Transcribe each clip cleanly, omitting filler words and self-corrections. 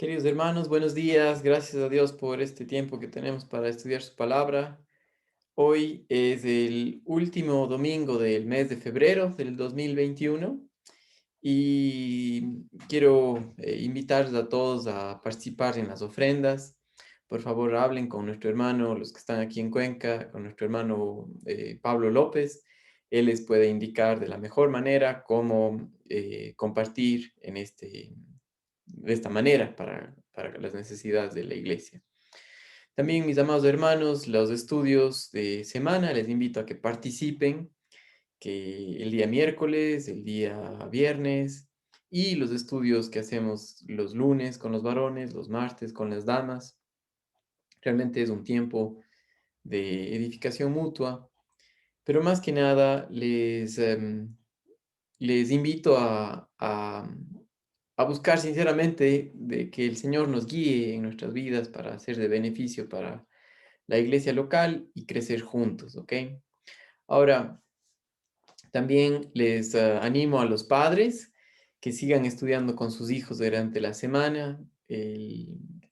Queridos hermanos, buenos días. Gracias a Dios por este tiempo que tenemos para estudiar su palabra. Hoy es el último domingo del mes de febrero del 2021 y quiero invitarles a todos a participar en las ofrendas. Por favor, hablen con nuestro hermano, los que están aquí en Cuenca, con nuestro hermano Pablo López. Él les puede indicar de la mejor manera cómo compartir de esta manera para las necesidades de la iglesia. También, mis amados hermanos, los estudios de semana, les invito a que participen, que el día miércoles, el día viernes y los estudios que hacemos los lunes con los varones, los martes con las damas. Realmente es un tiempo de edificación mutua, pero más que nada les invito a buscar sinceramente de que el Señor nos guíe en nuestras vidas para ser de beneficio para la iglesia local y crecer juntos, ¿ok? Ahora, también les animo a los padres que sigan estudiando con sus hijos durante la semana.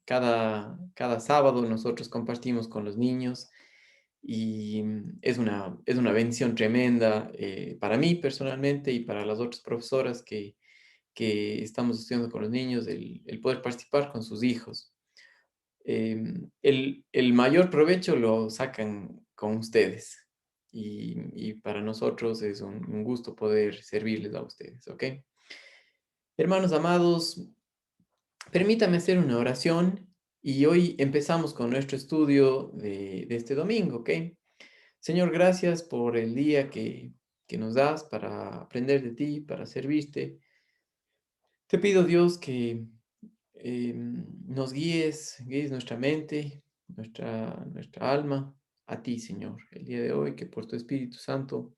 Cada sábado nosotros compartimos con los niños y es una bendición tremenda para mí personalmente y para las otras profesoras que estamos estudiando con los niños, el poder participar con sus hijos. El mayor provecho lo sacan con ustedes y para nosotros es un gusto poder servirles a ustedes, ¿ok? Hermanos amados, permítame hacer una oración y hoy empezamos con nuestro estudio de este domingo, ¿ok? Señor, gracias por el día que nos das para aprender de ti, para servirte. Te pido, Dios, que nos guíes nuestra mente, nuestra alma a ti, Señor. El día de hoy, que por tu Espíritu Santo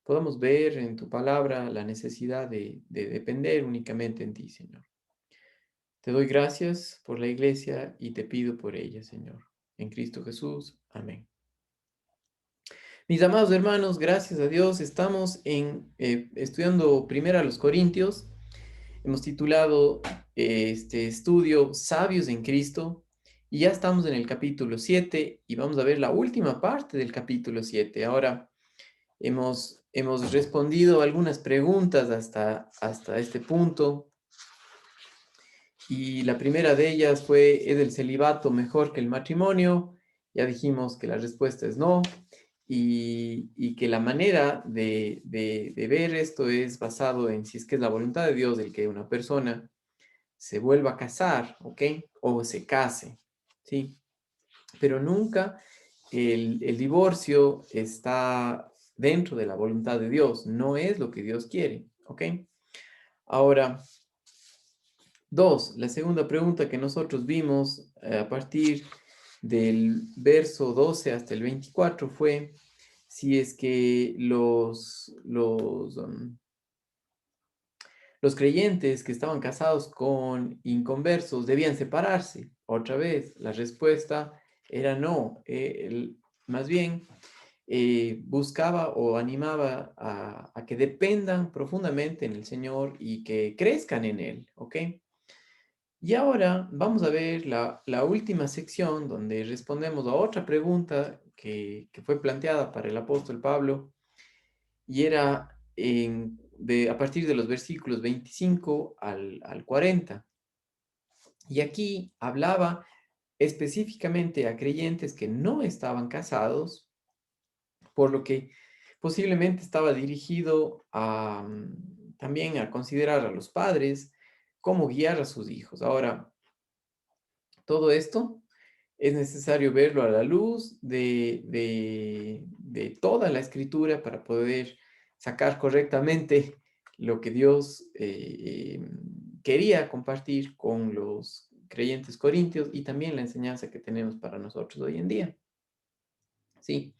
podamos ver en tu palabra la necesidad de depender únicamente en ti, Señor. Te doy gracias por la iglesia y te pido por ella, Señor. En Cristo Jesús. Amén. Mis amados hermanos, gracias a Dios, estamos estudiando primero a los Corintios. Hemos titulado este estudio Sabios en Cristo y ya estamos en el capítulo 7 y vamos a ver la última parte del capítulo 7. Ahora hemos respondido algunas preguntas hasta este punto y la primera de ellas fue, ¿es el celibato mejor que el matrimonio? Ya dijimos que la respuesta es no y que la manera de ver esto es basado en si es que es la voluntad de Dios el que una persona se vuelva a casar, ¿ok? O se case, ¿sí? Pero nunca el divorcio está dentro de la voluntad de Dios, no es lo que Dios quiere, ¿ok? Ahora, dos, la segunda pregunta que nosotros vimos a partir del verso 12 hasta el 24 fue si es que los creyentes que estaban casados con inconversos debían separarse. Otra vez, la respuesta era no. Más bien, buscaba o animaba a que dependan profundamente en el Señor y que crezcan en Él, ¿ok? Y ahora vamos a ver la última sección donde respondemos a otra pregunta que fue planteada para el apóstol Pablo y era a partir de los versículos 25 al 40. Y aquí hablaba específicamente a creyentes que no estaban casados, por lo que posiblemente estaba dirigido también a considerar a los padres cómo guiar a sus hijos. Ahora, todo esto es necesario verlo a la luz de toda la escritura para poder sacar correctamente lo que Dios quería compartir con los creyentes corintios y también la enseñanza que tenemos para nosotros hoy en día. Sí,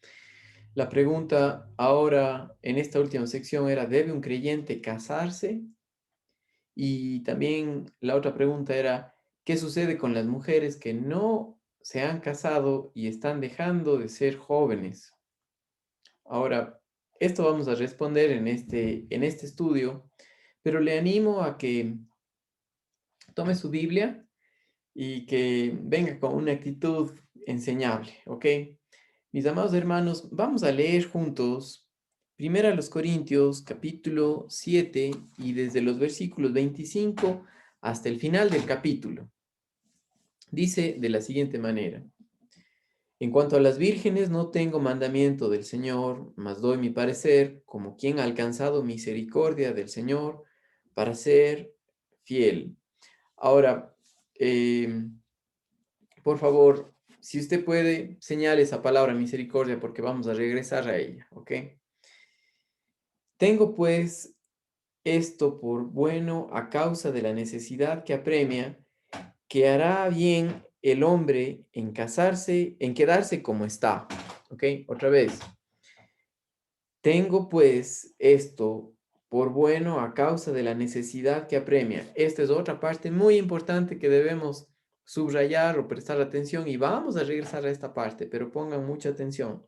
la pregunta ahora en esta última sección era, ¿debe un creyente casarse? Y también la otra pregunta era, ¿qué sucede con las mujeres que no se han casado y están dejando de ser jóvenes? Ahora, esto vamos a responder en este estudio, pero le animo a que tome su Biblia y que venga con una actitud enseñable, ¿ok? Mis amados hermanos, vamos a leer juntos Primera a los Corintios, capítulo 7, y desde los versículos 25 hasta el final del capítulo. Dice de la siguiente manera: en cuanto a las vírgenes, no tengo mandamiento del Señor, mas doy mi parecer como quien ha alcanzado misericordia del Señor para ser fiel. Ahora, por favor, si usted puede, señale esa palabra misericordia porque vamos a regresar a ella, ¿ok? Tengo pues esto por bueno a causa de la necesidad que apremia, que hará bien el hombre en casarse, en quedarse como está, ¿ok? Otra vez. Tengo pues esto por bueno a causa de la necesidad que apremia. Esta es otra parte muy importante que debemos subrayar o prestar atención y vamos a regresar a esta parte, pero pongan mucha atención.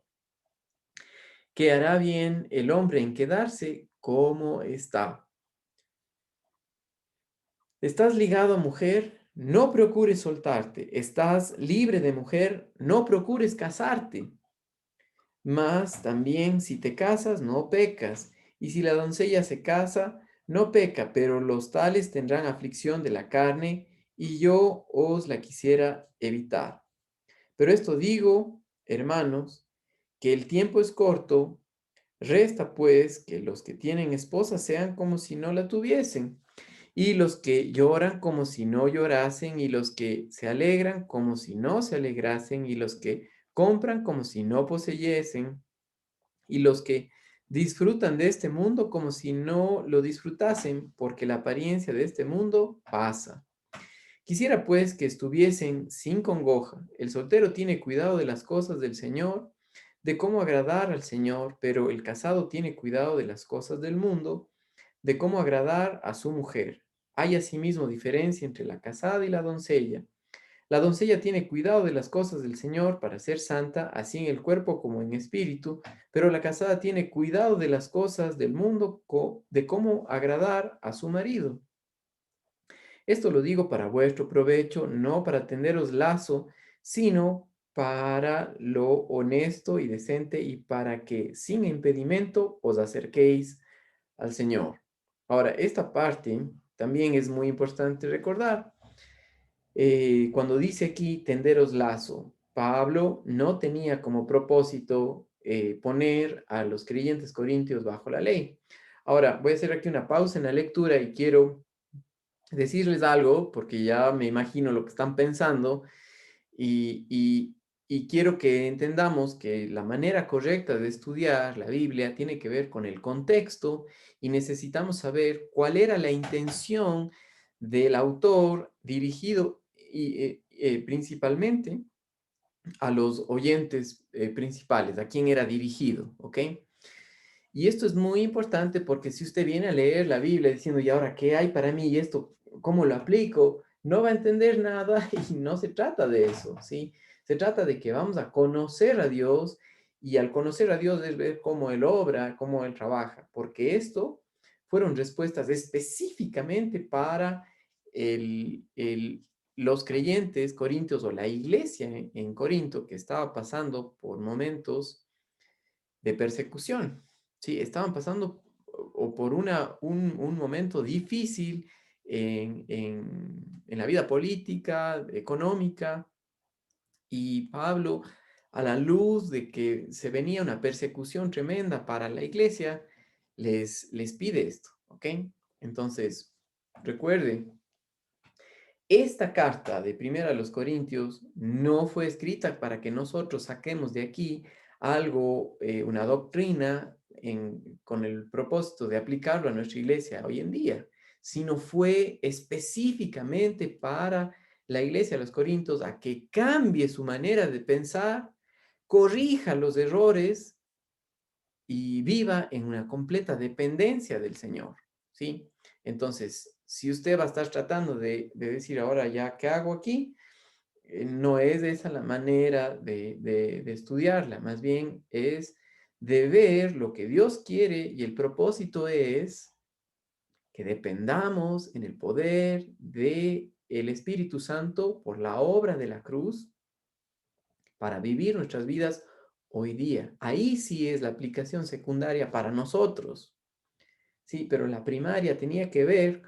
Que hará bien el hombre en quedarse como está. ¿Estás ligado a mujer? No procures soltarte. ¿Estás libre de mujer? No procures casarte. Mas también si te casas, no pecas. Y si la doncella se casa, no peca, pero los tales tendrán aflicción de la carne, y yo os la quisiera evitar. Pero esto digo, hermanos, que el tiempo es corto, resta pues que los que tienen esposa sean como si no la tuviesen, y los que lloran como si no llorasen, y los que se alegran como si no se alegrasen, y los que compran como si no poseyesen, y los que disfrutan de este mundo como si no lo disfrutasen, porque la apariencia de este mundo pasa. Quisiera pues que estuviesen sin congoja. El soltero tiene cuidado de las cosas del Señor, de cómo agradar al Señor, pero el casado tiene cuidado de las cosas del mundo, de cómo agradar a su mujer. Hay asimismo diferencia entre la casada y la doncella. La doncella tiene cuidado de las cosas del Señor para ser santa, así en el cuerpo como en espíritu, pero la casada tiene cuidado de las cosas del mundo, de cómo agradar a su marido. Esto lo digo para vuestro provecho, no para tenderos lazo, sino para lo honesto y decente y para que sin impedimento os acerquéis al Señor. Ahora, esta parte también es muy importante recordar. Cuando dice aquí tenderos lazo, Pablo no tenía como propósito poner a los creyentes corintios bajo la ley. Ahora, voy a hacer aquí una pausa en la lectura y quiero decirles algo, porque ya me imagino lo que están pensando y quiero que entendamos que la manera correcta de estudiar la Biblia tiene que ver con el contexto y necesitamos saber cuál era la intención del autor dirigido principalmente a los oyentes principales, a quién era dirigido, ¿ok? Y esto es muy importante porque si usted viene a leer la Biblia diciendo, ¿y ahora qué hay para mí? ¿Y esto cómo lo aplico? No va a entender nada y no se trata de eso, ¿sí? Se trata de que vamos a conocer a Dios y al conocer a Dios es ver cómo Él obra, cómo Él trabaja, porque esto fueron respuestas específicamente para los creyentes corintios o la iglesia en Corinto que estaba pasando por momentos de persecución. Sí, estaban pasando o por un momento difícil en la vida política, económica, y Pablo, a la luz de que se venía una persecución tremenda para la iglesia, les pide esto, ¿ok? Entonces, recuerde, esta carta de Primera a los Corintios no fue escrita para que nosotros saquemos de aquí algo, una doctrina con el propósito de aplicarlo a nuestra iglesia hoy en día, sino fue específicamente para la iglesia de los Corintios a que cambie su manera de pensar, corrija los errores y viva en una completa dependencia del Señor, ¿sí? Entonces, si usted va a estar tratando de decir ahora ya, ¿qué hago aquí? No es esa la manera de estudiarla, más bien es de ver lo que Dios quiere y el propósito es que dependamos en el poder de el Espíritu Santo por la obra de la cruz para vivir nuestras vidas hoy día. Ahí sí es la aplicación secundaria para nosotros. Sí, pero la primaria tenía que ver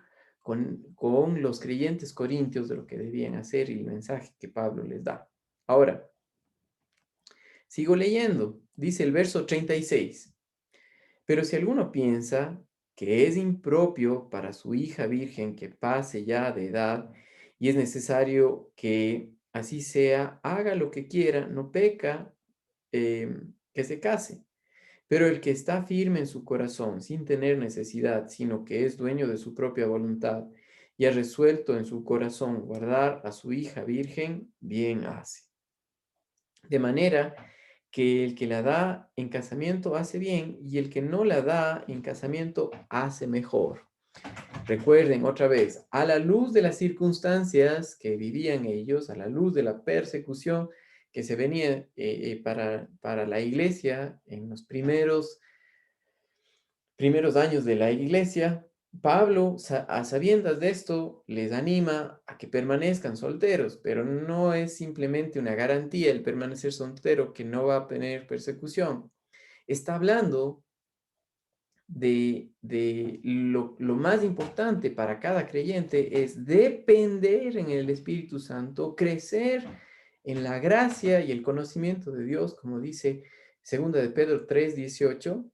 con los creyentes corintios de lo que debían hacer y el mensaje que Pablo les da. Ahora, sigo leyendo. Dice el verso 36. Pero si alguno piensa que es impropio para su hija virgen que pase ya de edad y es necesario que así sea, haga lo que quiera, no peca, que se case. Pero el que está firme en su corazón, sin tener necesidad, sino que es dueño de su propia voluntad y ha resuelto en su corazón guardar a su hija virgen, bien hace. De manera que el que la da en casamiento hace bien y el que no la da en casamiento hace mejor. Recuerden otra vez, a la luz de las circunstancias que vivían ellos, a la luz de la persecución que se venía para la iglesia en los primeros años de la iglesia, Pablo, a sabiendas de esto, les anima a que permanezcan solteros, pero no es simplemente una garantía el permanecer soltero que no va a tener persecución. Está hablando de lo más importante para cada creyente es depender en el Espíritu Santo, crecer en la gracia y el conocimiento de Dios, como dice 2 de Pedro 3:18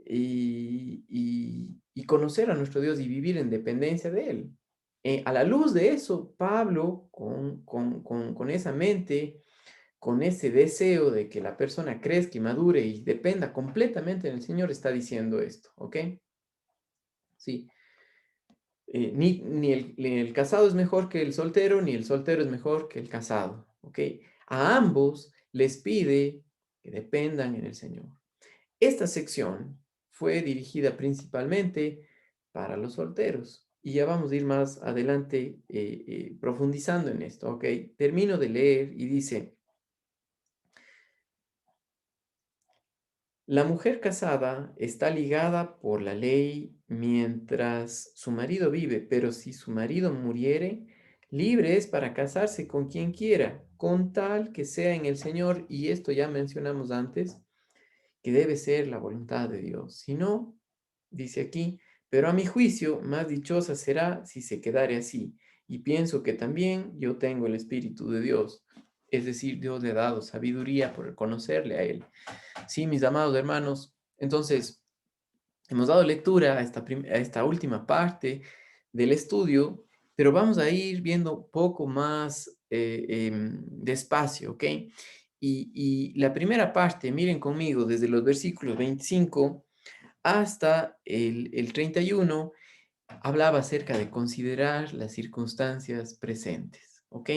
y conocer a nuestro Dios y vivir en dependencia de Él. A la luz de eso, Pablo, con esa mente, con ese deseo de que la persona crezca y madure y dependa completamente del Señor, está diciendo esto, ¿ok? Sí. Ni el casado es mejor que el soltero, ni el soltero es mejor que el casado, ¿ok? A ambos les pide que dependan en el Señor. Esta sección fue dirigida principalmente para los solteros y ya vamos a ir más adelante profundizando en esto, ¿ok? Termino de leer y dice, la mujer casada está ligada por la ley mientras su marido vive, pero si su marido muriere, libre es para casarse con quien quiera, con tal que sea en el Señor, y esto ya mencionamos antes, que debe ser la voluntad de Dios. Si no, dice aquí, pero a mi juicio, más dichosa será si se quedare así. Y pienso que también yo tengo el Espíritu de Dios. Es decir, Dios le ha dado sabiduría por conocerle a Él. Sí, mis amados hermanos. Entonces, hemos dado lectura a esta última parte del estudio, pero vamos a ir viendo un poco más despacio, ¿ok? Y la primera parte, miren conmigo, desde los versículos 25 hasta el 31, hablaba acerca de considerar las circunstancias presentes, ¿ok?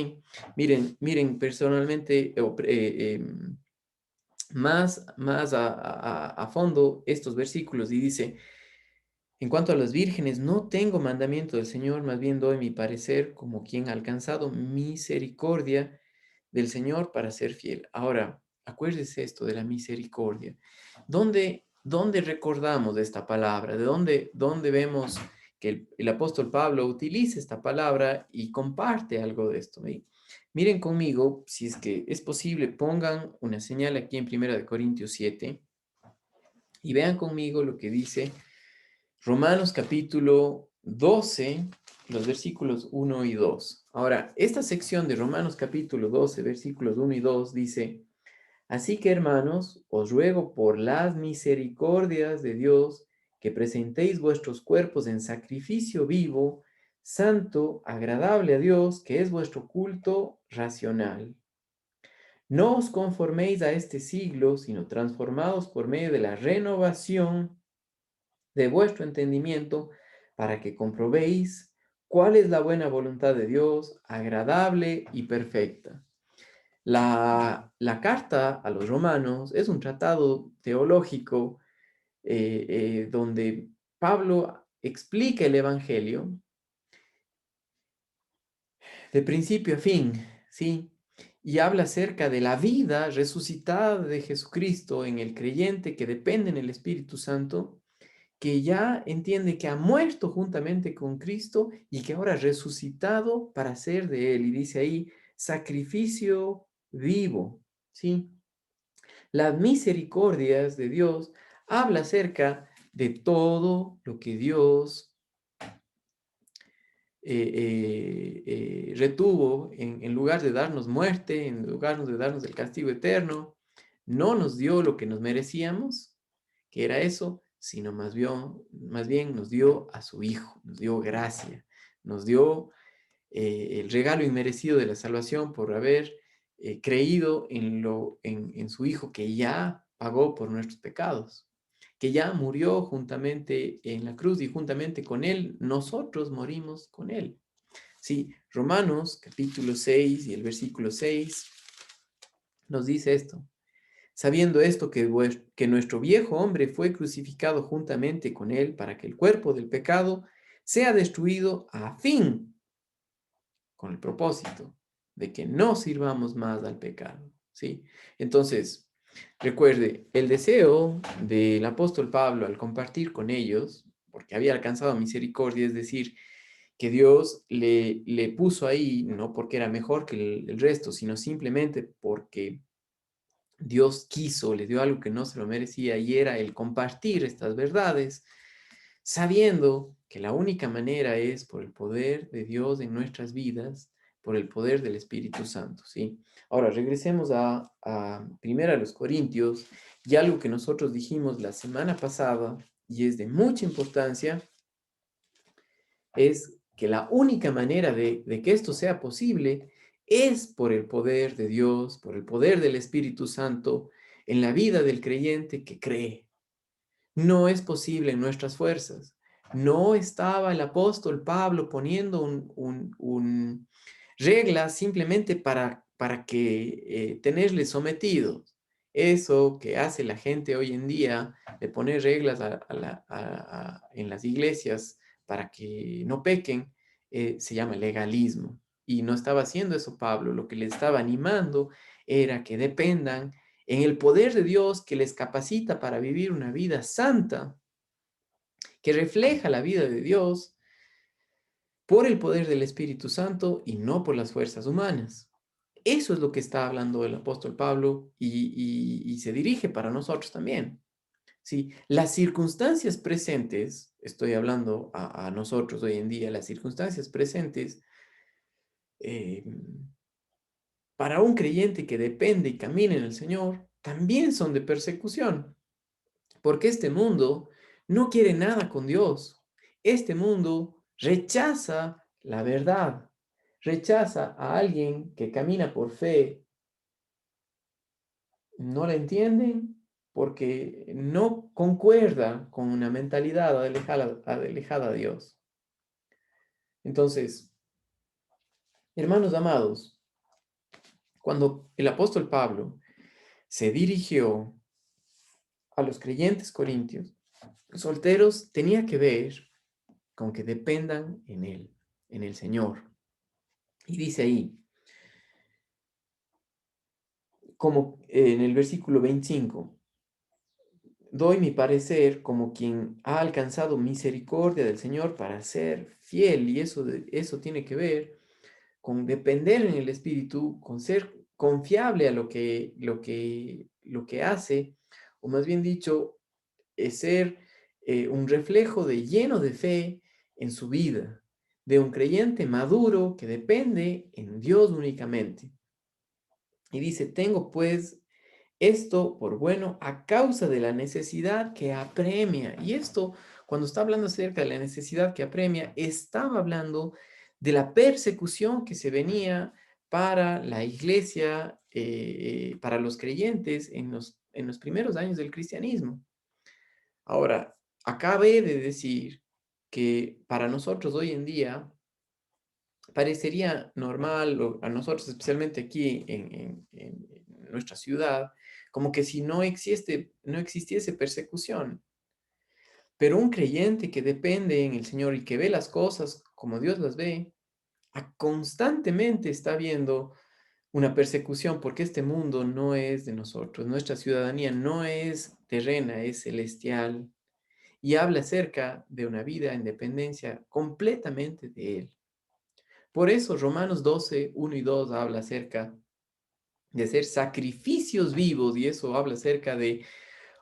Miren personalmente, más a fondo estos versículos y dice, en cuanto a las vírgenes, no tengo mandamiento del Señor, más bien doy mi parecer como quien ha alcanzado misericordia del Señor para ser fiel. Ahora, acuérdese esto de la misericordia. ¿Dónde recordamos de esta palabra? ¿De dónde vemos que el apóstol Pablo utiliza esta palabra y comparte algo de esto? ¿Sí? Miren conmigo, si es que es posible, pongan una señal aquí en 1 Corintios 7 y vean conmigo lo que dice Romanos capítulo 12, los versículos 1 y 2. Ahora, esta sección de Romanos capítulo 12, versículos 1 y 2 dice, así que hermanos, os ruego por las misericordias de Dios que presentéis vuestros cuerpos en sacrificio vivo, santo, agradable a Dios, que es vuestro culto racional. No os conforméis a este siglo, sino transformados por medio de la renovación de vuestro entendimiento, para que comprobéis cuál es la buena voluntad de Dios, agradable y perfecta. La carta a los romanos es un tratado teológico donde Pablo explica el Evangelio de principio a fin, ¿sí? Y habla acerca de la vida resucitada de Jesucristo en el creyente que depende en el Espíritu Santo que ya entiende que ha muerto juntamente con Cristo y que ahora ha resucitado para ser de Él. Y dice ahí, sacrificio vivo, ¿sí? Las misericordias de Dios habla acerca de todo lo que Dios retuvo en lugar de darnos muerte, en lugar de darnos el castigo eterno, no nos dio lo que nos merecíamos, que era eso, sino más bien nos dio a su Hijo, nos dio gracia, nos dio el regalo inmerecido de la salvación por haber creído en su Hijo que ya pagó por nuestros pecados, que ya murió juntamente en la cruz y juntamente con Él, nosotros morimos con Él. Sí, Romanos capítulo 6 y el versículo 6 nos dice esto. Sabiendo esto, que nuestro viejo hombre fue crucificado juntamente con Él para que el cuerpo del pecado sea destruido a fin, con el propósito de que no sirvamos más al pecado, ¿sí? Entonces, recuerde, el deseo del apóstol Pablo al compartir con ellos, porque había alcanzado misericordia, es decir, que Dios le puso ahí, no porque era mejor que el resto, sino simplemente porque Dios quiso, le dio algo que no se lo merecía y era el compartir estas verdades, sabiendo que la única manera es por el poder de Dios en nuestras vidas, por el poder del Espíritu Santo, ¿sí? Ahora, regresemos a primero a los Corintios y algo que nosotros dijimos la semana pasada y es de mucha importancia, es que la única manera de que esto sea posible es por el poder de Dios, por el poder del Espíritu Santo en la vida del creyente que cree. No es posible en nuestras fuerzas. No estaba el apóstol Pablo poniendo reglas simplemente para que tenerles sometidos. Eso que hace la gente hoy en día de poner reglas en las iglesias para que no pequen, se llama legalismo. Y no estaba haciendo eso Pablo. Lo que le estaba animando era que dependan en el poder de Dios que les capacita para vivir una vida santa, que refleja la vida de Dios por el poder del Espíritu Santo y no por las fuerzas humanas. Eso es lo que está hablando el apóstol Pablo y se dirige para nosotros también. Sí, las circunstancias presentes, estoy hablando a nosotros hoy en día, las circunstancias presentes eh, para un creyente que depende y camina en el Señor, también son de persecución. Porque este mundo no quiere nada con Dios. Este mundo rechaza la verdad, rechaza a alguien que camina por fe. No la entienden porque no concuerda con una mentalidad alejada de Dios. Entonces, hermanos amados, cuando el apóstol Pablo se dirigió a los creyentes corintios, solteros, tenía que ver con que dependan en Él, en el Señor. Y dice ahí, como en el versículo 25, doy mi parecer como quien ha alcanzado misericordia del Señor para ser fiel, y eso tiene que ver con depender en el Espíritu, con ser confiable a lo que hace, o más bien dicho, es ser un reflejo de lleno de fe en su vida, de un creyente maduro que depende en Dios únicamente. Y dice, tengo pues esto por bueno a causa de la necesidad que apremia. Y esto, cuando está hablando acerca de la necesidad que apremia, estaba hablando de la persecución que se venía para la iglesia, para los creyentes en los primeros años del cristianismo. Ahora, acabe de decir que para nosotros hoy en día parecería normal, o a nosotros especialmente aquí en nuestra ciudad, como que si no existiese persecución. Pero un creyente que depende en el Señor y que ve las cosas como Dios las ve, constantemente está viendo una persecución porque este mundo no es de nosotros, nuestra ciudadanía no es terrena, es celestial. y habla acerca de una vida en dependencia completamente de Él. Por eso Romanos 12, 1 y 2 habla acerca de ser sacrificios vivos, y eso habla acerca de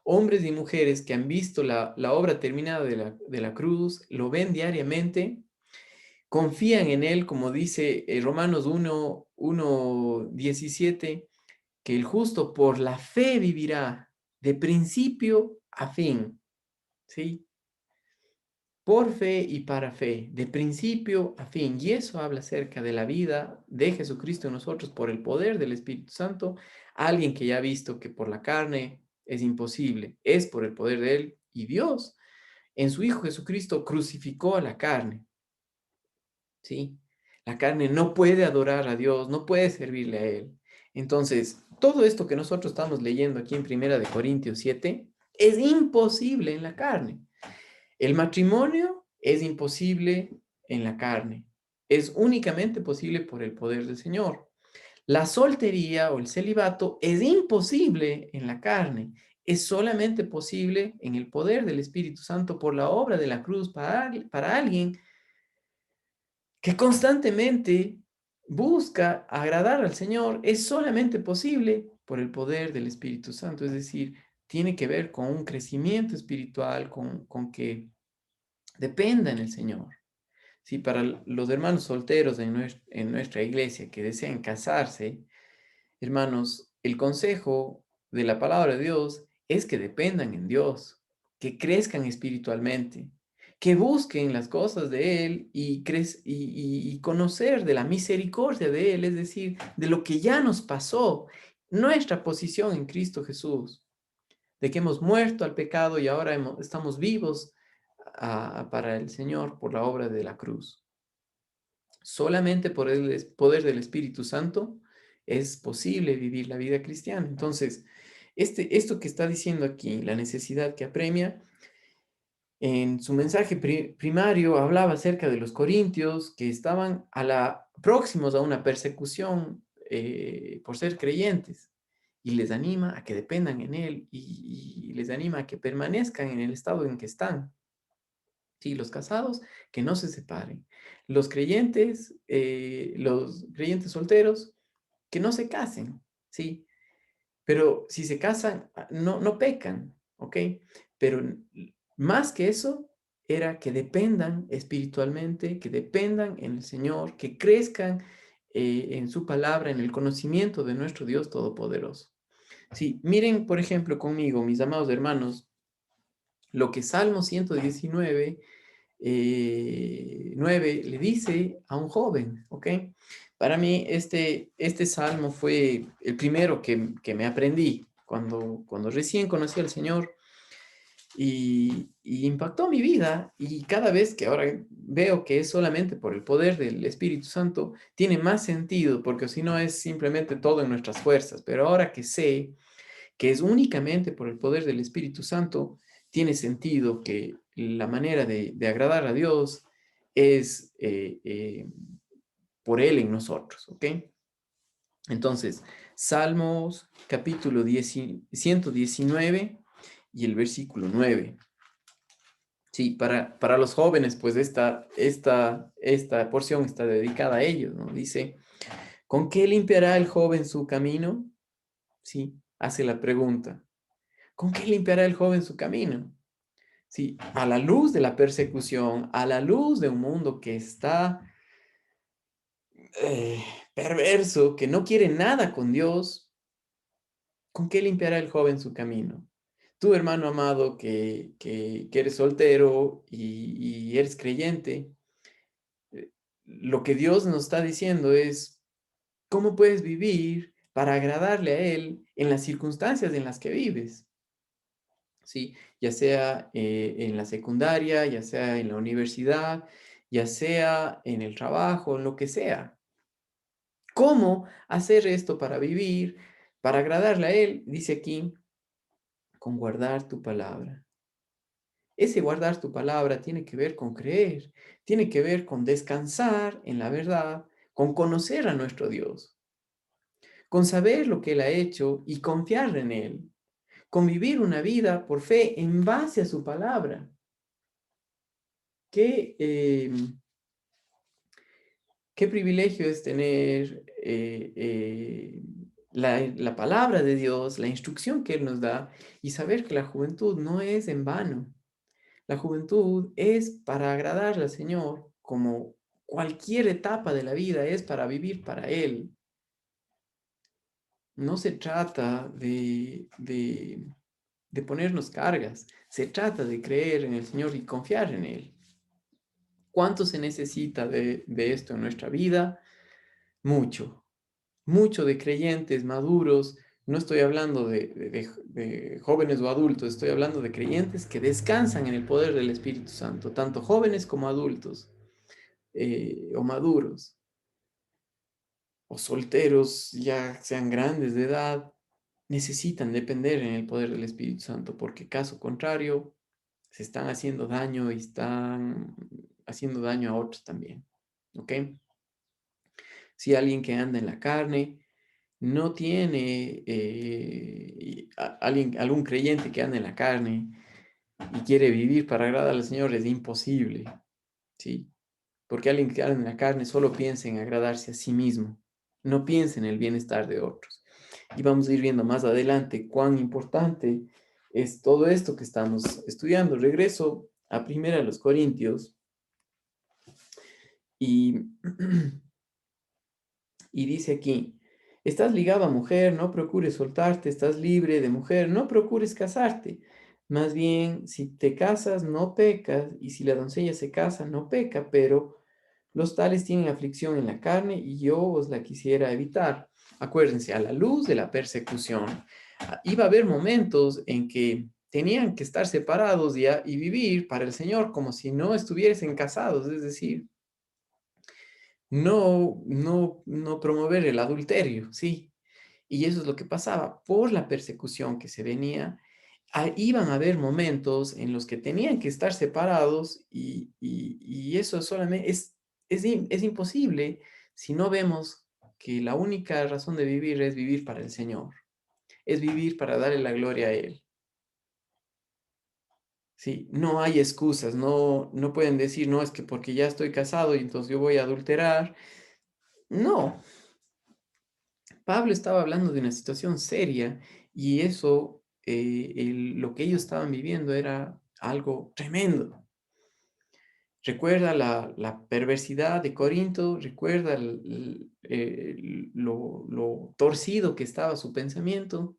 hombres y mujeres que han visto la obra terminada de la cruz, lo ven diariamente, confían en Él, como dice Romanos 1, 17, que el justo por la fe vivirá de principio a fin, ¿sí? Por fe y para fe, de principio a fin. Y eso habla acerca de la vida de Jesucristo en nosotros por el poder del Espíritu Santo. Alguien que ya ha visto que por la carne es imposible, es por el poder de Él. Y Dios en su Hijo Jesucristo crucificó a la carne, ¿sí? La carne no puede adorar a Dios, no puede servirle a Él. Entonces, todo esto que nosotros estamos leyendo aquí en Primera de Corintios 7 es imposible en la carne. El matrimonio es imposible en la carne. Es únicamente posible por el poder del Señor. La soltería o el celibato es imposible en la carne. Es solamente posible en el poder del Espíritu Santo por la obra de la cruz para alguien que constantemente busca agradar al Señor. Es solamente posible por el poder del Espíritu Santo. Es decir, tiene que ver con un crecimiento espiritual, con que dependa en el Señor. Si para los hermanos solteros en nuestra iglesia que desean casarse, hermanos, el consejo de la palabra de Dios es que dependan en Dios, que crezcan espiritualmente, que busquen las cosas de Él y conocer de la misericordia de Él, es decir, de lo que ya nos pasó, nuestra posición en Cristo Jesús, de que hemos muerto al pecado y ahora estamos vivos para el Señor por la obra de la cruz. Solamente por el poder del Espíritu Santo es posible vivir la vida cristiana. Entonces, esto que está diciendo aquí, la necesidad que apremia, en su mensaje primario hablaba acerca de los corintios que estaban próximos a una persecución por ser creyentes, y les anima a que dependan en Él y les anima a que permanezcan en el estado en que están. Sí, los casados, que no se separen. Los creyentes solteros, que no se casen, ¿sí? Pero si se casan, no pecan, ¿ok? Pero más que eso, era que dependan espiritualmente, que dependan en el Señor, que crezcan en su palabra, en el conocimiento de nuestro Dios Todopoderoso. Sí, miren, por ejemplo, conmigo, mis amados hermanos, lo que Salmo 119 9 le dice a un joven, ¿ok? Para mí este salmo fue el primero que me aprendí cuando recién conocí al Señor y impactó mi vida, y cada vez que ahora veo que es solamente por el poder del Espíritu Santo, tiene más sentido, porque si no es simplemente todo en nuestras fuerzas, pero ahora que sé que es únicamente por el poder del Espíritu Santo, tiene sentido que la manera de agradar a Dios es por Él en nosotros, ¿ok? Entonces, Salmos capítulo 119 y el versículo 9. Sí, para los jóvenes, pues esta porción está dedicada a ellos, ¿no? Dice, ¿con qué limpiará el joven su camino? Sí, hace la pregunta. ¿Con qué limpiará el joven su camino? Sí, a la luz de la persecución, a la luz de un mundo que está eh, perverso, que no quiere nada con Dios, ¿con qué limpiará el joven su camino? Tú, hermano amado, que eres soltero y eres creyente, eh, lo que Dios nos está diciendo es, ¿cómo puedes vivir para agradarle a Él en las circunstancias en las que vives? ¿Sí? Ya sea en la secundaria, ya sea en la universidad, ya sea en el trabajo, en lo que sea. ¿Cómo hacer esto para vivir, para agradarle a Él? Dice aquí, con guardar tu palabra. Ese guardar tu palabra tiene que ver con creer, tiene que ver con descansar en la verdad, con conocer a nuestro Dios, con saber lo que Él ha hecho y confiar en Él, con vivir una vida por fe en base a su palabra. qué, qué privilegio es tener la palabra de Dios, la instrucción que Él nos da y saber que la juventud no es en vano. La juventud es para agradar al Señor, como cualquier etapa de la vida es para vivir para Él. No se trata de ponernos cargas, se trata de creer en el Señor y confiar en Él. ¿Cuánto se necesita de esto en nuestra vida? Mucho, mucho de creyentes maduros. No estoy hablando de jóvenes o adultos, estoy hablando de creyentes que descansan en el poder del Espíritu Santo, tanto jóvenes como adultos, o maduros, o solteros, ya sean grandes de edad, necesitan depender en el poder del Espíritu Santo, porque caso contrario, se están haciendo daño y están haciendo daño a otros también. ¿Ok? Si alguien que anda en la carne no tiene, algún creyente que anda en la carne y quiere vivir para agradar al Señor, es imposible, ¿sí? Porque alguien que anda en la carne solo piensa en agradarse a sí mismo, no piensa en el bienestar de otros. Y vamos a ir viendo más adelante cuán importante es todo esto que estamos estudiando. Regreso a primera de los Corintios y, y dice aquí, estás ligado a mujer, no procures soltarte, estás libre de mujer, no procures casarte. Más bien, si te casas, no pecas, y si la doncella se casa, no peca, pero los tales tienen aflicción en la carne y yo os la quisiera evitar. Acuérdense, a la luz de la persecución, iba a haber momentos en que tenían que estar separados y vivir para el Señor como si no estuviesen casados, es decir, no promover el adulterio, ¿sí? Y eso es lo que pasaba por la persecución que se venía. Iban a haber momentos en los que tenían que estar separados y eso solamente es imposible si no vemos que la única razón de vivir es vivir para el Señor, es vivir para darle la gloria a Él. Sí, no hay excusas, no pueden decir, no, es que porque ya estoy casado y entonces yo voy a adulterar. No, Pablo estaba hablando de una situación seria y eso, lo que ellos estaban viviendo era algo tremendo. Recuerda la perversidad de Corinto, recuerda lo torcido que estaba su pensamiento.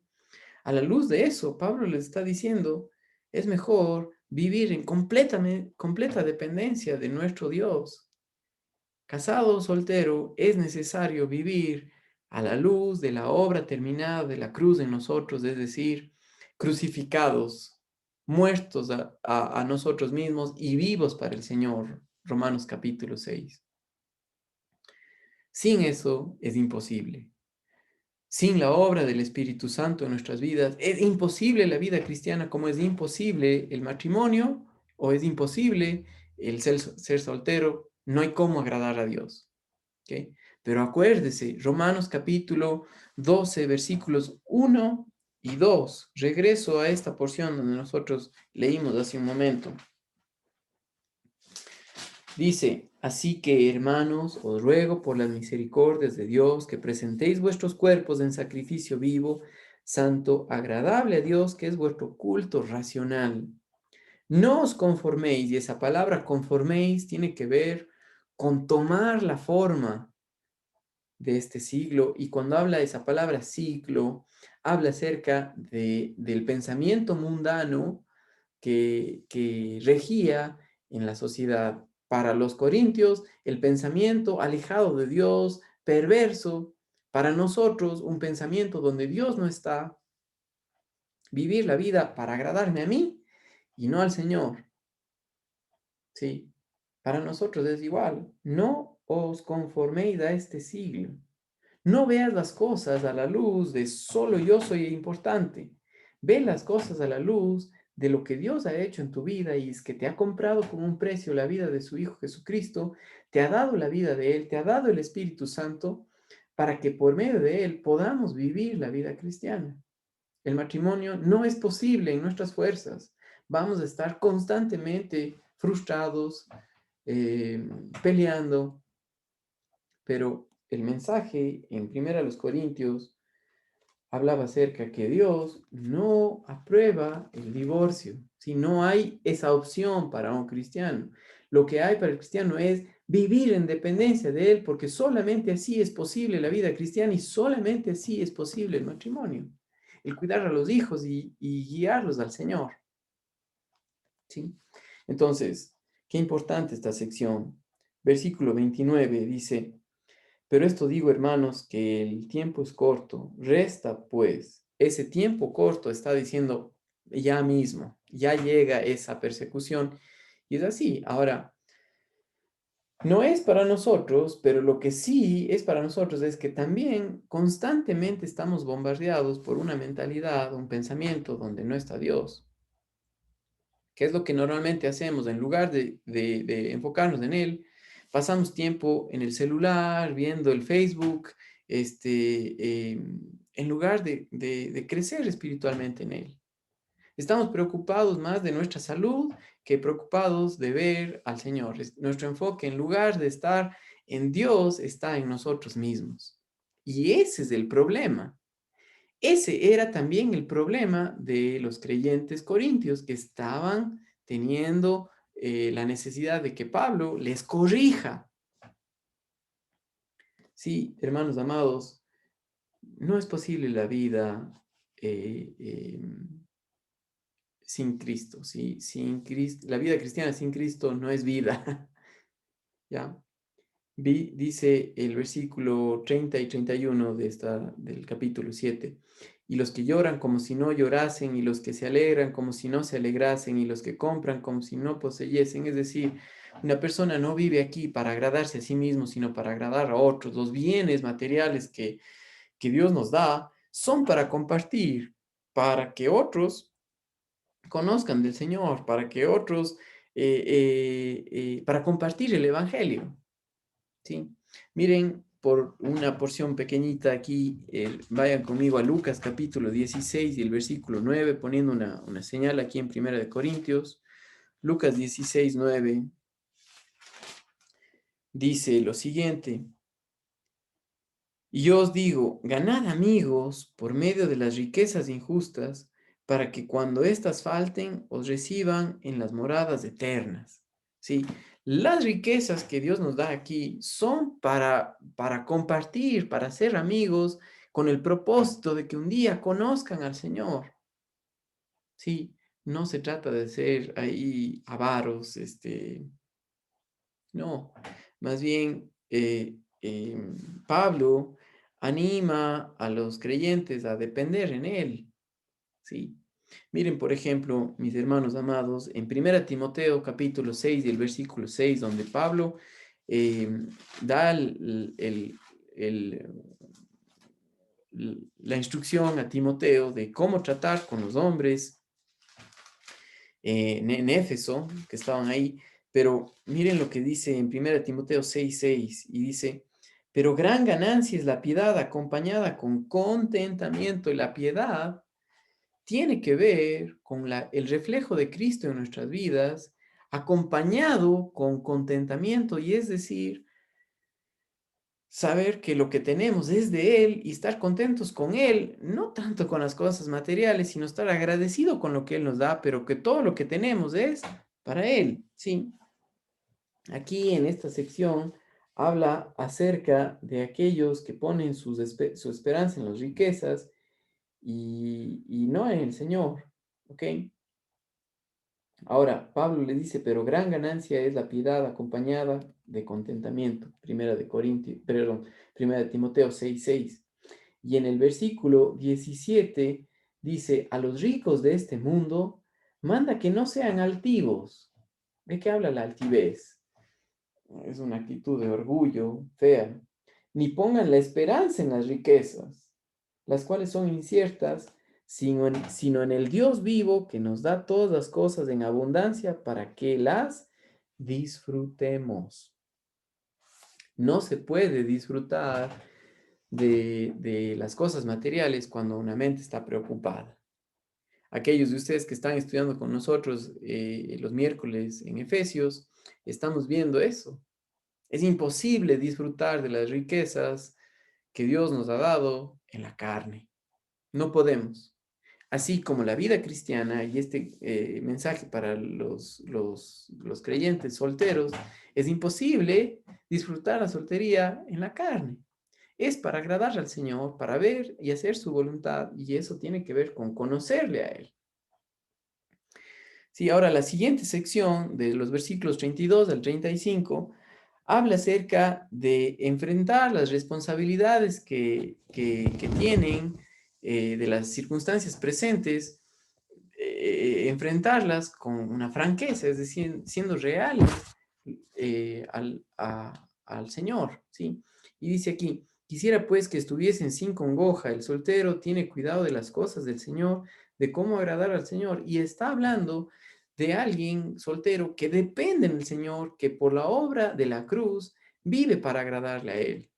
A la luz de eso, Pablo les está diciendo, es mejor vivir en completa dependencia de nuestro Dios. Casado o soltero, es necesario vivir a la luz de la obra terminada de la cruz en nosotros, es decir, crucificados, muertos a nosotros mismos y vivos para el Señor. Romanos capítulo 6. Sin eso es imposible. Sin la obra del Espíritu Santo en nuestras vidas, es imposible la vida cristiana, como es imposible el matrimonio o es imposible el ser soltero. No hay cómo agradar a Dios. ¿Ok? Pero acuérdese, Romanos capítulo 12, versículos 1 y 2. Regreso a esta porción donde nosotros leímos hace un momento. Dice, así que hermanos, os ruego por las misericordias de Dios que presentéis vuestros cuerpos en sacrificio vivo, santo, agradable a Dios, que es vuestro culto racional. No os conforméis, y esa palabra conforméis tiene que ver con tomar la forma de este siglo, y cuando habla de esa palabra siglo, habla acerca del pensamiento mundano que regía en la sociedad. Para los corintios, el pensamiento alejado de Dios, perverso; para nosotros, un pensamiento donde Dios no está, vivir la vida para agradarme a mí y no al Señor. Sí, para nosotros es igual. No os conforméis a este siglo. No veas las cosas a la luz de solo yo soy importante. Ve las cosas a la luz de lo que Dios ha hecho en tu vida y es que te ha comprado con un precio la vida de su Hijo Jesucristo, te ha dado la vida de Él, te ha dado el Espíritu Santo para que por medio de Él podamos vivir la vida cristiana. El matrimonio no es posible en nuestras fuerzas. Vamos a estar constantemente frustrados, eh, peleando, pero el mensaje en Primera a los Corintios hablaba acerca que Dios no aprueba el divorcio, si no hay esa opción para un cristiano. Lo que hay para el cristiano es vivir en dependencia de Él, porque solamente así es posible la vida cristiana y solamente así es posible el matrimonio, el cuidar a los hijos y guiarlos al Señor. ¿Sí? Entonces, qué importante esta sección. Versículo 29 dice, pero esto digo, hermanos, que el tiempo es corto. Resta, pues, ese tiempo corto está diciendo ya mismo, ya llega esa persecución. Y es así. Ahora, no es para nosotros, pero lo que sí es para nosotros es que también constantemente estamos bombardeados por una mentalidad, un pensamiento donde no está Dios. ¿Qué es lo que normalmente hacemos? En lugar de enfocarnos en Él, pasamos tiempo en el celular, viendo el Facebook, en lugar de crecer espiritualmente en Él. Estamos preocupados más de nuestra salud que preocupados de ver al Señor. Nuestro enfoque, en lugar de estar en Dios, está en nosotros mismos. Y ese es el problema. Ese era también el problema de los creyentes corintios que estaban teniendo la necesidad de que Pablo les corrija. Sí, hermanos amados, no es posible la vida eh, eh, sin Cristo. ¿Sí? Sin Cristo, la vida cristiana sin Cristo no es vida. ¿Ya? Dice el versículo 30 y 31 del capítulo 7. Y los que lloran como si no llorasen, y los que se alegran como si no se alegrasen, y los que compran como si no poseyesen. Es decir, una persona no vive aquí para agradarse a sí mismo, sino para agradar a otros. Los bienes materiales que Dios nos da son para compartir, para que otros conozcan del Señor, para que otros, para compartir el Evangelio. ¿Sí? Miren, por una porción pequeñita aquí, vayan conmigo a Lucas capítulo 16 y el versículo 9, poniendo una señal aquí en Primera de Corintios. Lucas 16:9 dice lo siguiente: y yo os digo, ganad amigos por medio de las riquezas injustas, para que cuando éstas falten, os reciban en las moradas eternas. ¿Sí? Las riquezas que Dios nos da aquí son para compartir, para ser amigos, con el propósito de que un día conozcan al Señor. ¿Sí? No se trata de ser ahí avaros, no, más bien Pablo anima a los creyentes a depender en él, ¿sí? Miren, por ejemplo, mis hermanos amados, en 1 Timoteo capítulo 6 y el versículo 6, donde Pablo da la instrucción a Timoteo de cómo tratar con los hombres en Éfeso, que estaban ahí, pero miren lo que dice en 1 Timoteo 6:6, y dice, pero gran ganancia es la piedad acompañada con contentamiento, y la piedad tiene que ver con el reflejo de Cristo en nuestras vidas, acompañado con contentamiento, y es decir, saber que lo que tenemos es de Él y estar contentos con Él, no tanto con las cosas materiales, sino estar agradecido con lo que Él nos da, pero que todo lo que tenemos es para Él, ¿sí? Aquí en esta sección habla acerca de aquellos que ponen su esperanza en las riquezas y no en el Señor, ¿ok? Ahora, Pablo le dice, pero gran ganancia es la piedad acompañada de contentamiento. Primera de Timoteo 6:6. Y en el versículo 17 dice, a los ricos de este mundo, manda que no sean altivos. ¿De qué habla la altivez? Es una actitud de orgullo fea. Ni pongan la esperanza en las riquezas, las cuales son inciertas, sino en el Dios vivo que nos da todas las cosas en abundancia para que las disfrutemos. No se puede disfrutar de las cosas materiales cuando una mente está preocupada. aquellos de ustedes que están estudiando con nosotros los miércoles en Efesios, estamos viendo eso. Es imposible disfrutar de las riquezas que Dios nos ha dado en la carne. No podemos. Así como la vida cristiana y este mensaje para los creyentes solteros, es imposible disfrutar la soltería en la carne. Es para agradar al Señor, para ver y hacer su voluntad, y eso tiene que ver con conocerle a Él. Sí, ahora la siguiente sección de los versículos 32 al 35 habla acerca de enfrentar las responsabilidades que tienen de las circunstancias presentes, enfrentarlas con una franqueza, es decir, siendo reales al Señor, ¿sí? Y dice aquí, quisiera pues que estuviesen sin congoja, el soltero tiene cuidado de las cosas del Señor, de cómo agradar al Señor, y está hablando de alguien soltero que depende del Señor, que por la obra de la cruz vive para agradarle a Él,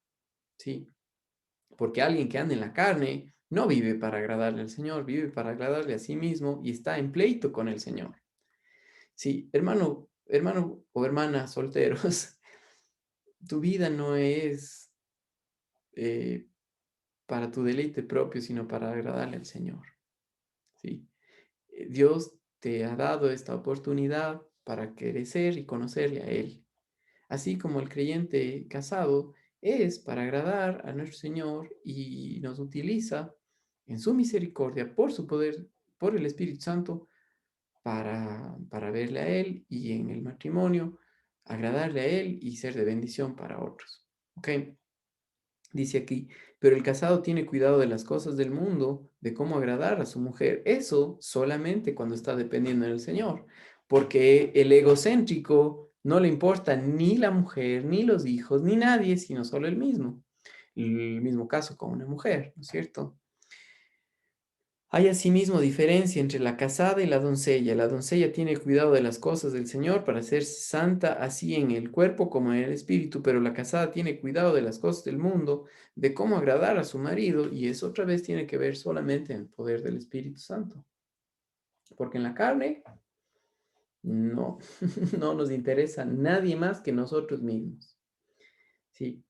¿sí? Porque alguien que anda en la carne no vive para agradarle al Señor, vive para agradarle a sí mismo y está en pleito con el Señor. Sí, hermano o hermana solteros, tu vida no es eh, para tu deleite propio, sino para agradarle al Señor, ¿sí? Dios te ha dado esta oportunidad para crecer y conocerle a Él. Así como el creyente casado es para agradar a nuestro Señor y nos utiliza en su misericordia, por su poder, por el Espíritu Santo, para verle a Él y en el matrimonio, agradarle a Él y ser de bendición para otros. ¿Ok? Dice aquí, pero el casado tiene cuidado de las cosas del mundo, de cómo agradar a su mujer. Eso solamente cuando está dependiendo del Señor, porque el egocéntrico no le importa ni la mujer, ni los hijos, ni nadie, sino solo él mismo. El mismo caso con una mujer, ¿no es cierto? Hay asimismo diferencia entre la casada y la doncella. La doncella tiene cuidado de las cosas del Señor para ser santa así en el cuerpo como en el espíritu, pero la casada tiene cuidado de las cosas del mundo, de cómo agradar a su marido, y eso otra vez tiene que ver solamente en el poder del Espíritu Santo. Porque en la carne no, no nos interesa nadie más que nosotros mismos. ¿Sí?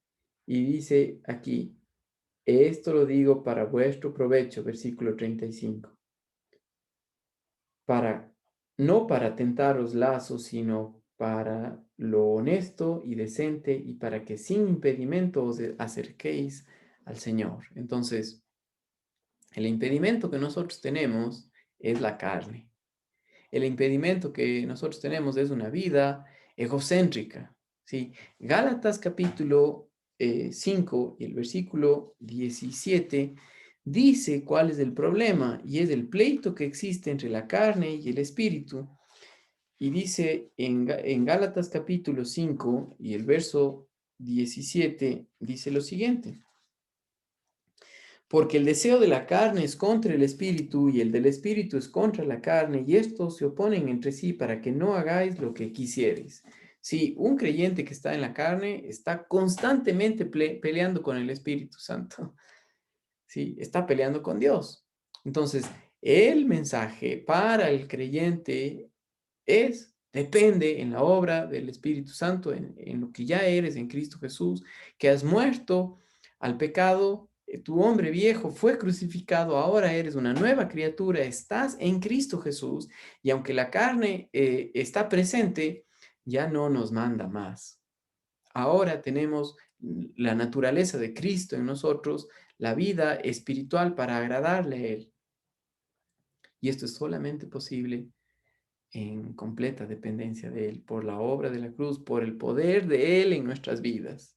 Y dice aquí, esto lo digo para vuestro provecho, versículo 35. Para, no para tentaros lazos, sino para lo honesto y decente y para que sin impedimento os acerquéis al Señor. Entonces, el impedimento que nosotros tenemos es la carne. El impedimento que nosotros tenemos es una vida egocéntrica, ¿sí? Gálatas capítulo 5 y el versículo 17 dice cuál es el problema y es el pleito que existe entre la carne y el espíritu. Y dice en Gálatas capítulo 5 y el verso 17, dice lo siguiente. Porque el deseo de la carne es contra el espíritu y el del espíritu es contra la carne, y estos se oponen entre sí para que no hagáis lo que quisierais. Si un creyente que está en la carne está constantemente peleando con el Espíritu Santo, sí, está peleando con Dios. Entonces, el mensaje para el creyente depende en la obra del Espíritu Santo, en lo que ya eres en Cristo Jesús, que has muerto al pecado, tu hombre viejo fue crucificado, ahora eres una nueva criatura, estás en Cristo Jesús, y aunque la carne está presente, ya no nos manda más. Ahora tenemos la naturaleza de Cristo en nosotros, la vida espiritual para agradarle a Él. Y esto es solamente posible en completa dependencia de Él, por la obra de la cruz, por el poder de Él en nuestras vidas.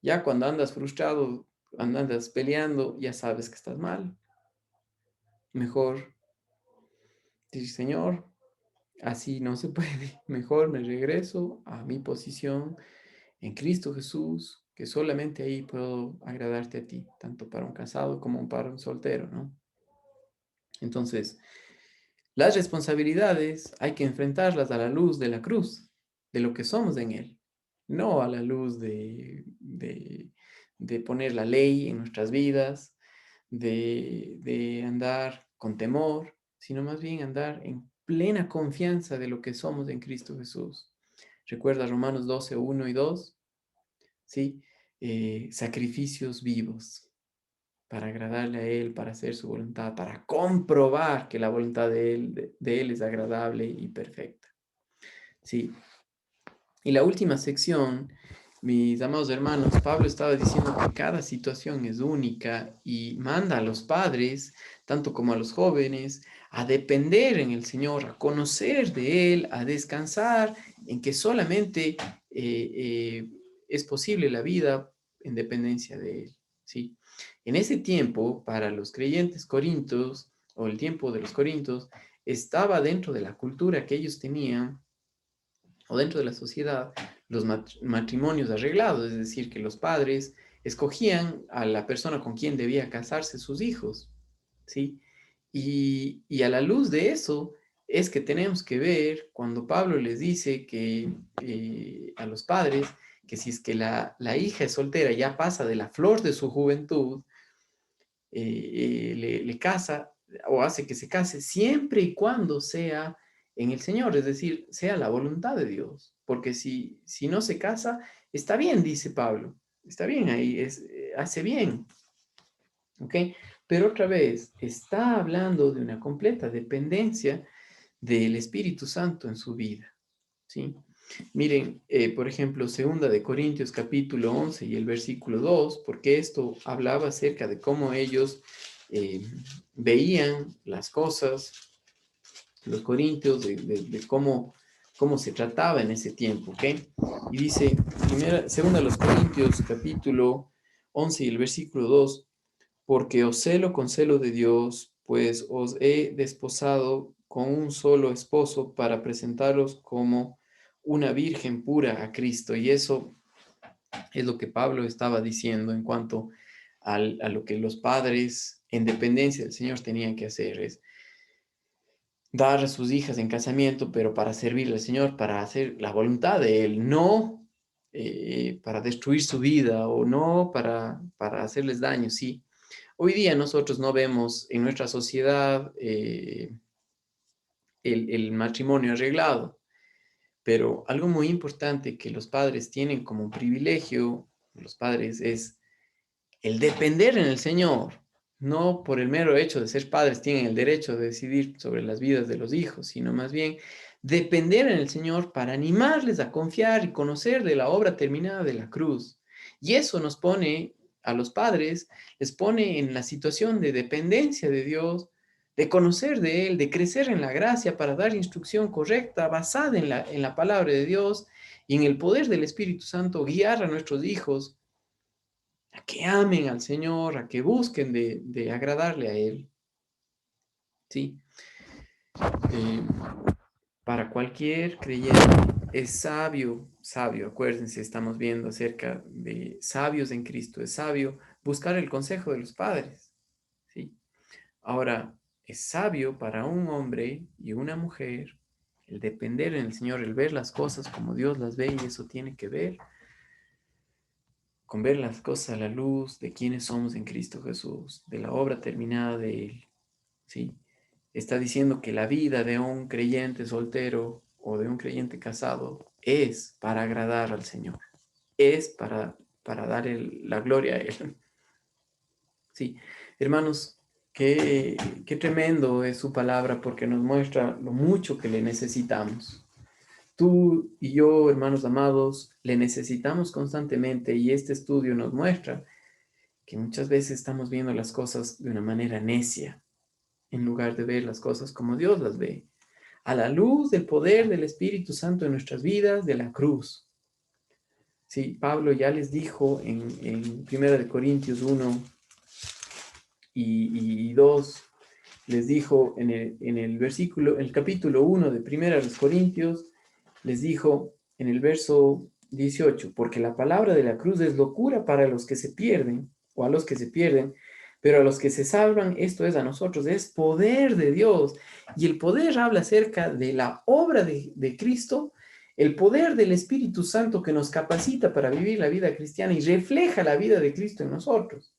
Ya cuando andas frustrado, andas peleando, ya sabes que estás mal. Mejor decir, Señor, así no se puede. Mejor me regreso a mi posición en Cristo Jesús, que solamente ahí puedo agradarte a ti, tanto para un casado como para un soltero, ¿no? Entonces, las responsabilidades hay que enfrentarlas a la luz de la cruz, de lo que somos en Él, no a la luz de poner la ley en nuestras vidas, de andar con temor, sino más bien andar en plena confianza de lo que somos en Cristo Jesús. Recuerda Romanos 12, 1 y 2, ¿sí? Sacrificios vivos para agradarle a Él, para hacer su voluntad, para comprobar que la voluntad de Él es agradable y perfecta. Sí. Y la última sección, mis amados hermanos, Pablo estaba diciendo que cada situación es única y manda a los padres, tanto como a los jóvenes, a depender en el Señor, a conocer de Él, a descansar en que solamente es posible la vida en dependencia de Él. ¿Sí? En ese tiempo, para los creyentes corintios, o el tiempo de los corintios, estaba dentro de la cultura que ellos tenían o dentro de la sociedad los matrimonios arreglados, es decir, que los padres escogían a la persona con quien debía casarse sus hijos, ¿sí? Y a la luz de eso es que tenemos que ver cuando Pablo les dice que a los padres que si es que la hija es soltera, ya pasa de la flor de su juventud, le casa o hace que se case siempre y cuando sea en el Señor, es decir, sea la voluntad de Dios. Porque si no se casa, está bien, dice Pablo, está bien ahí, hace bien, ¿ok? Pero otra vez, está hablando de una completa dependencia del Espíritu Santo en su vida, ¿sí? Miren, por ejemplo, segunda de Corintios capítulo 11 y el versículo 2, porque esto hablaba acerca de cómo ellos eh, veían las cosas, los corintios, de cómo se trataba en ese tiempo, ¿ok? Y dice, segunda de los Corintios capítulo 11 y el versículo 2, porque os celo con celo de Dios, pues os he desposado con un solo esposo para presentaros como una virgen pura a Cristo. Y eso es lo que Pablo estaba diciendo en cuanto a lo que los padres en dependencia del Señor tenían que hacer, es dar a sus hijas en casamiento, pero para servirle al Señor, para hacer la voluntad de Él, no para destruir su vida o no para hacerles daño, sí. Hoy día nosotros no vemos en nuestra sociedad el matrimonio arreglado, pero algo muy importante que los padres tienen como un privilegio, los padres, es el depender en el Señor. No por el mero hecho de ser padres tienen el derecho de decidir sobre las vidas de los hijos, sino más bien depender en el Señor para animarles a confiar y conocer de la obra terminada de la cruz. Y eso nos pone a los padres, les pone en la situación de dependencia de Dios, de conocer de Él, de crecer en la gracia para dar instrucción correcta, basada en la palabra de Dios y en el poder del Espíritu Santo, guiar a nuestros hijos a que amen al Señor, a que busquen de agradarle a Él. ¿Sí? Eh, para cualquier creyente es sabio, acuérdense, estamos viendo acerca de sabios en Cristo, es sabio buscar el consejo de los padres. ¿Sí? Ahora, es sabio para un hombre y una mujer el depender en el Señor, el ver las cosas como Dios las ve, y eso tiene que ver con ver las cosas a la luz de quiénes somos en Cristo Jesús, de la obra terminada de Él, ¿sí? Está diciendo que la vida de un creyente soltero o de un creyente casado es para agradar al Señor, es para dar la gloria a Él, ¿sí? Hermanos, qué tremendo es su palabra porque nos muestra lo mucho que le necesitamos. Tú y yo, hermanos amados, le necesitamos constantemente y este estudio nos muestra que muchas veces estamos viendo las cosas de una manera necia, en lugar de ver las cosas como Dios las ve, a la luz del poder del Espíritu Santo en nuestras vidas, de la cruz. Sí, Pablo ya les dijo en 1 Corintios 1 y 2, les dijo en el versículo, en el capítulo 1 de 1 Corintios, les dijo en el verso 18, porque la palabra de la cruz es locura para los que se pierden, o a los que se pierden, pero a los que se salvan, esto es a nosotros, es poder de Dios. Y el poder habla acerca de la obra de Cristo, el poder del Espíritu Santo que nos capacita para vivir la vida cristiana y refleja la vida de Cristo en nosotros.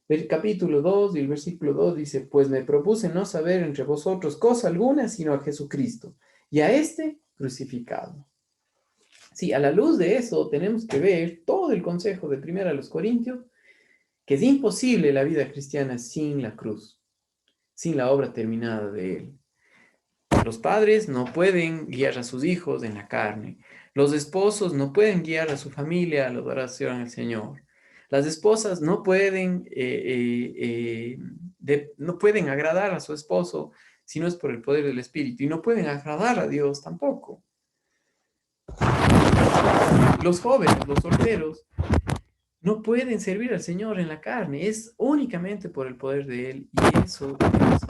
El capítulo 2 y el versículo 2 dice, pues me propuse no saber entre vosotros cosa alguna, sino a Jesucristo, y a este crucificado. Sí, a la luz de eso tenemos que ver todo el consejo de Primera a los Corintios, que es imposible la vida cristiana sin la cruz, sin la obra terminada de Él. Los padres no pueden guiar a sus hijos en la carne. Los esposos no pueden guiar a su familia a la adoración al Señor. Las esposas no pueden, no pueden agradar a su esposo si no es por el poder del Espíritu. Y no pueden agradar a Dios tampoco. Los jóvenes, los solteros, no pueden servir al Señor en la carne. Es únicamente por el poder de Él. Y eso es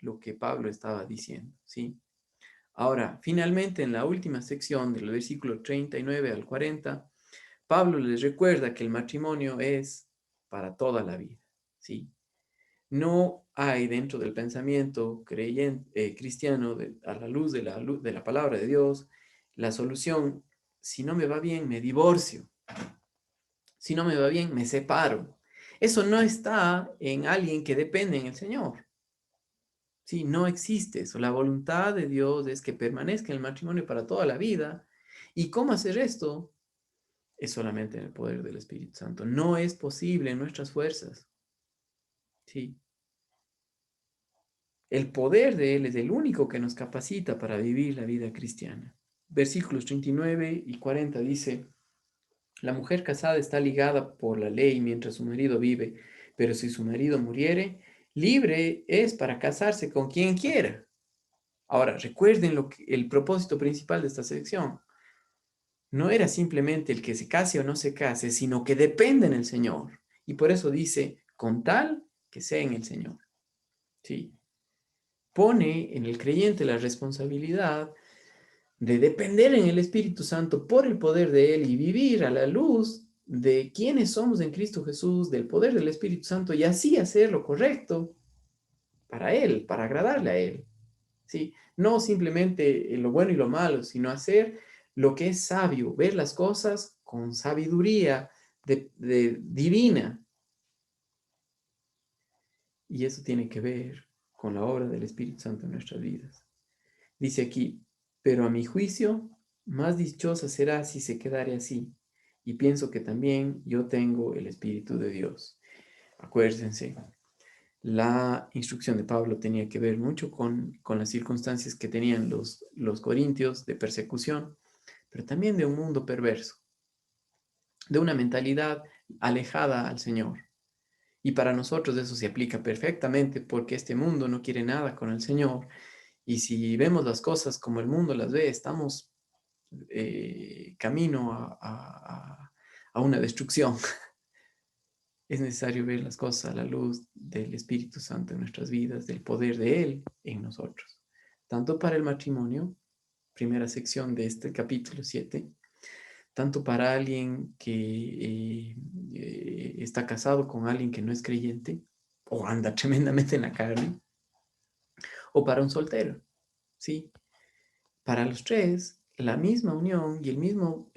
lo que Pablo estaba diciendo, ¿sí? Ahora, finalmente, en la última sección del versículo 39 al 40, Pablo les recuerda que el matrimonio es para toda la vida, ¿sí? No hay dentro del pensamiento cristiano, a la luz de la palabra de Dios, la solución: si no me va bien, me divorcio; si no me va bien, me separo. Eso no está en alguien que depende en el Señor. Sí, no existe eso. La voluntad de Dios es que permanezca el matrimonio para toda la vida. ¿Y cómo hacer esto? Es solamente en el poder del Espíritu Santo. No es posible en nuestras fuerzas. Sí. El poder de Él es el único que nos capacita para vivir la vida cristiana. Versículos 39 y 40 dice: la mujer casada está ligada por la ley mientras su marido vive, pero si su marido muriere, libre es para casarse con quien quiera. Ahora, recuerden el propósito principal de esta sección. No era simplemente el que se case o no se case, sino que depende en el Señor. Y por eso dice, con tal que sea en el Señor. ¿Sí? Pone en el creyente la responsabilidad de depender en el Espíritu Santo por el poder de Él y vivir a la luz de quiénes somos en Cristo Jesús, del poder del Espíritu Santo, y así hacer lo correcto para Él, para agradarle a Él. ¿Sí? No simplemente lo bueno y lo malo, sino hacer lo que es sabio, ver las cosas con sabiduría divina. Y eso tiene que ver con la obra del Espíritu Santo en nuestras vidas. Dice aquí, pero a mi juicio, más dichosa será si se quedare así. Y pienso que también yo tengo el Espíritu de Dios. Acuérdense, la instrucción de Pablo tenía que ver mucho con las circunstancias que tenían los corintios de persecución, pero también de un mundo perverso, de una mentalidad alejada al Señor. Y para nosotros eso se aplica perfectamente porque este mundo no quiere nada con el Señor. Y si vemos las cosas como el mundo las ve, estamos camino a una destrucción. Es necesario ver las cosas a la luz del Espíritu Santo en nuestras vidas, del poder de Él en nosotros. Tanto para el matrimonio, primera sección de este capítulo 7, tanto para alguien que está casado con alguien que no es creyente o anda tremendamente en la carne, o para un soltero, ¿sí? Para los tres, la misma unión y el mismo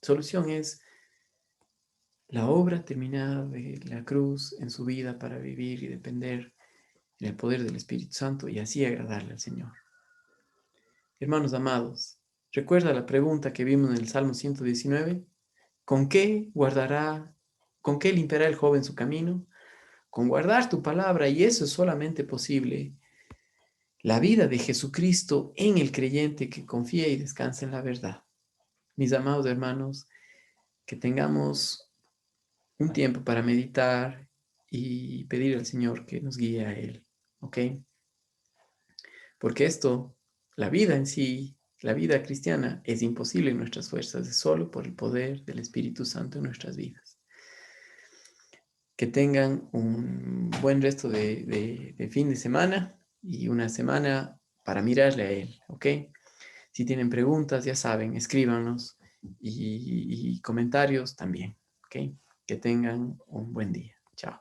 solución es la obra terminada de la cruz en su vida para vivir y depender en el poder del Espíritu Santo y así agradarle al Señor. Hermanos amados, ¿recuerda la pregunta que vimos en el Salmo 119? ¿Con qué guardará, con qué limpiará el joven su camino? Con guardar tu palabra, y eso es solamente posible. La vida de Jesucristo en el creyente que confía y descansa en la verdad. Mis amados hermanos, que tengamos un tiempo para meditar y pedir al Señor que nos guíe a Él, ¿ok? Porque esto, la vida en sí, la vida cristiana, es imposible en nuestras fuerzas, es solo por el poder del Espíritu Santo en nuestras vidas. Que tengan un buen resto de fin de semana y una semana para mirarle a Él, ¿ok? Si tienen preguntas, ya saben, escríbanos y comentarios también, ¿ok? Que tengan un buen día. Chao.